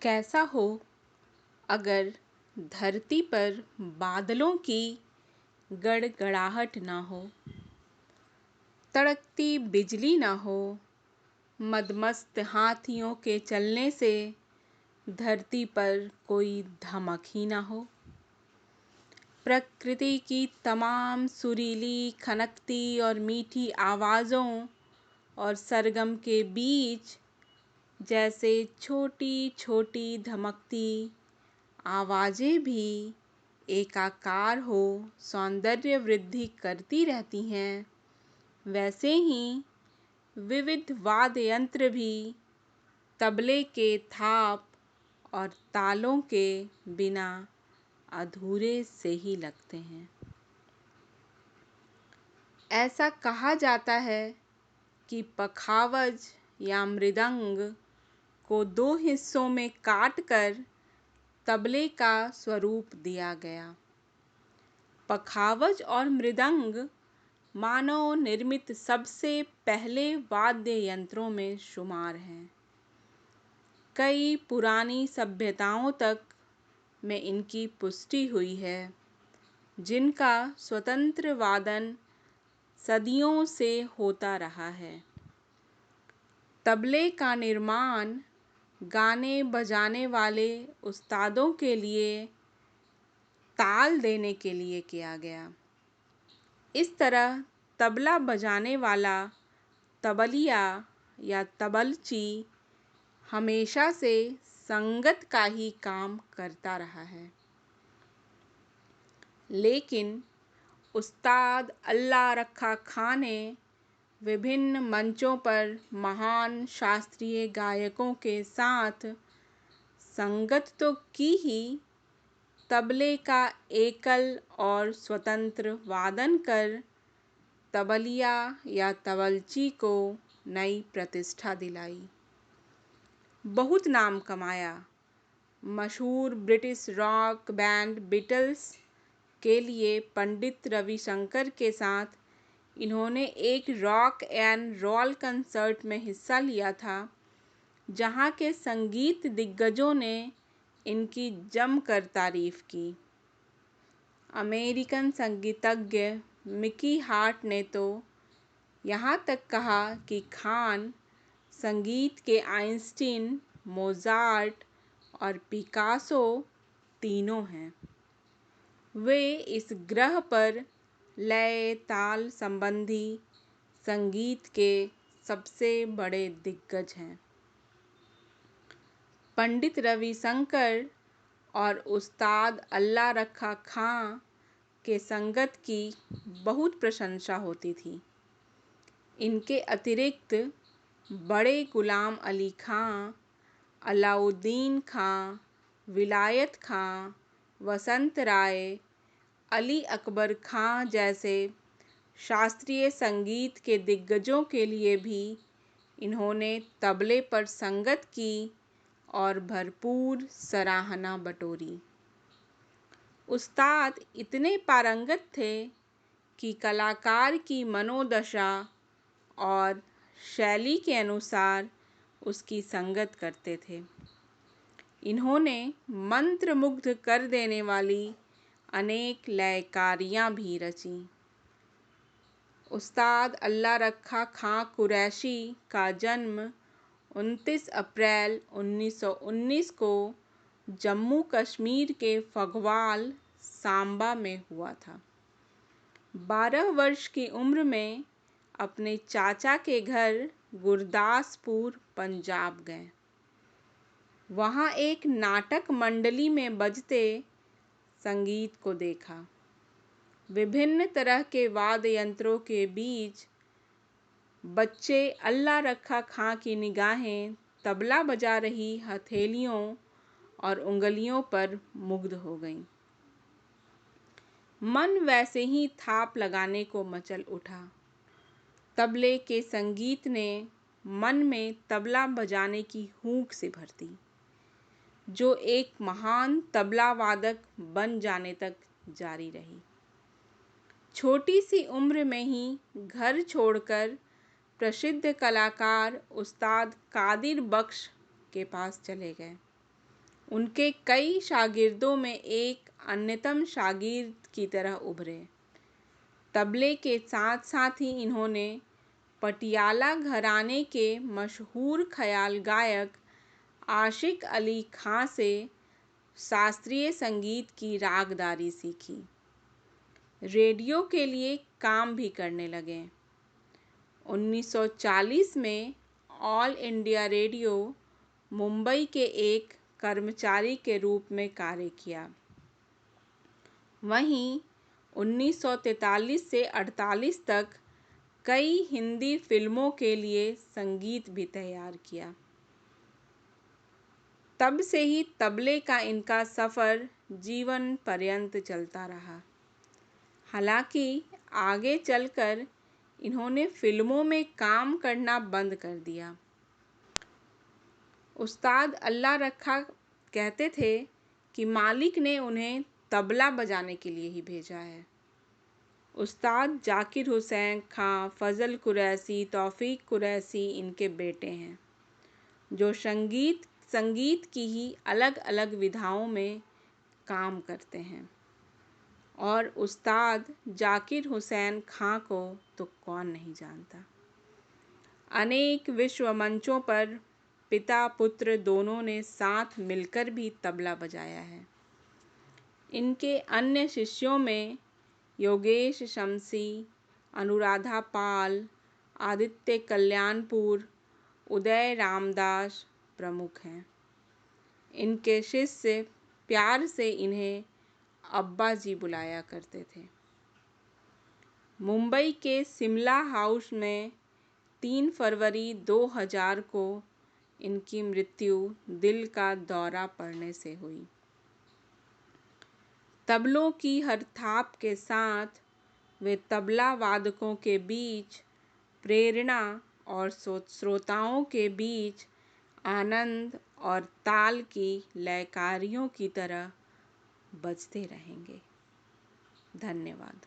कैसा हो अगर धरती पर बादलों की गड़गड़ाहट ना हो, तड़कती बिजली ना हो, मदमस्त हाथियों के चलने से धरती पर कोई धमक ही ना हो। प्रकृति की तमाम सुरीली, खनकती और मीठी आवाज़ों और सरगम के बीच जैसे छोटी छोटी धमकती आवाज़ें भी एकाकार हो सौंदर्य वृद्धि करती रहती हैं, वैसे ही विविध वाद्य यंत्र भी तबले के थाप और तालों के बिना अधूरे से ही लगते हैं। ऐसा कहा जाता है कि पखावज या मृदंग को दो हिस्सों में काटकर तबले का स्वरूप दिया गया। पखावज और मृदंग मानव निर्मित सबसे पहले वाद्य यंत्रों में शुमार हैं। कई पुरानी सभ्यताओं तक में इनकी पुष्टि हुई है, जिनका स्वतंत्र वादन सदियों से होता रहा है। तबले का निर्माण गाने बजाने वाले उस्तादों के लिए ताल देने के लिए किया गया। इस तरह तबला बजाने वाला तबलिया या तबलची हमेशा से संगत का ही काम करता रहा है। लेकिन उस्ताद अल्लाह रखा खां ने विभिन्न मंचों पर महान शास्त्रीय गायकों के साथ संगत तो की ही, तबले का एकल और स्वतंत्र वादन कर तबलिया या तबलची को नई प्रतिष्ठा दिलाई, बहुत नाम कमाया। मशहूर ब्रिटिश रॉक बैंड बीटल्स के लिए पंडित रविशंकर के साथ इन्होंने एक रॉक एंड रोल कंसर्ट में हिस्सा लिया था, जहां के संगीत दिग्गजों ने इनकी जमकर तारीफ की। अमेरिकन संगीतज्ञ मिकी हार्ट ने तो यहाँ तक कहा कि खान संगीत के आइंस्टीन, मोजार्ट और पिकासो तीनों हैं। वे इस ग्रह पर लय ताल संबंधी संगीत के सबसे बड़े दिग्गज हैं। पंडित रविशंकर और उस्ताद अल्लाह रखा खां के संगत की बहुत प्रशंसा होती थी। इनके अतिरिक्त बड़े गुलाम अली खां, अलाउद्दीन खां, विलायत खां, वसंत राय, अली अकबर खां जैसे शास्त्रीय संगीत के दिग्गजों के लिए भी इन्होंने तबले पर संगत की और भरपूर सराहना बटोरी। उस्ताद इतने पारंगत थे कि कलाकार की मनोदशा और शैली के अनुसार उसकी संगत करते थे। इन्होंने मंत्रमुग्ध कर देने वाली अनेक लयकारियाँ भी रचीं। उस्ताद अल्लाह रखा खां कुरैशी का जन्म 29 अप्रैल 1919 को जम्मू कश्मीर के फगवाल, सांबा में हुआ था। 12 वर्ष की उम्र में अपने चाचा के घर गुरदासपुर, पंजाब गए। वहाँ एक नाटक मंडली में बजते संगीत को देखा। विभिन्न तरह के वाद्य यंत्रों के बीच बच्चे अल्लाह रखा खां की निगाहें तबला बजा रही हथेलियों और उंगलियों पर मुग्ध हो गईं। मन वैसे ही थाप लगाने को मचल उठा। तबले के संगीत ने मन में तबला बजाने की हूक से भर दी, जो एक महान तबला वादक बन जाने तक जारी रही। छोटी सी उम्र में ही घर छोड़कर प्रसिद्ध कलाकार उस्ताद कादिर बख्श के पास चले गए। उनके कई शागिर्दों में एक अन्यतम शागिर्द की तरह उभरे। तबले के साथ साथ ही इन्होंने पटियाला घराने के मशहूर ख्याल गायक आशिक अली खां से शास्त्रीय संगीत की रागदारी सीखी। रेडियो के लिए काम भी करने लगे। 1940 में ऑल इंडिया रेडियो मुंबई के एक कर्मचारी के रूप में कार्य किया। वहीं 1943 से 48 तक कई हिंदी फिल्मों के लिए संगीत भी तैयार किया। तब से ही तबले का इनका सफ़र जीवन पर्यंत चलता रहा। हालांकि आगे चलकर इन्होंने फिल्मों में काम करना बंद कर दिया। उस्ताद अल्लाह रखा कहते थे कि मालिक ने उन्हें तबला बजाने के लिए ही भेजा है। उस्ताद जाकिर हुसैन खां, फजल कुरैशी, तौफीक कुरैशी इनके बेटे हैं, जो संगीत की ही अलग अलग विधाओं में काम करते हैं। और उस्ताद जाकिर हुसैन खां को तो कौन नहीं जानता। अनेक विश्व मंचों पर पिता पुत्र दोनों ने साथ मिलकर भी तबला बजाया है। इनके अन्य शिष्यों में योगेश शमसी, अनुराधा पाल, आदित्य कल्याणपुर, उदय रामदास प्रमुख हैं। इनके शिष्य प्यार से इन्हें अब्बा जी बुलाया करते थे। मुंबई के शिमला हाउस में 3 फरवरी 2000 को इनकी मृत्यु दिल का दौरा पड़ने से हुई। तबलों की हर थाप के साथ वे तबला वादकों के बीच प्रेरणा और श्रोताओं के बीच आनंद और ताल की लयकारियों की तरह बजते रहेंगे। धन्यवाद।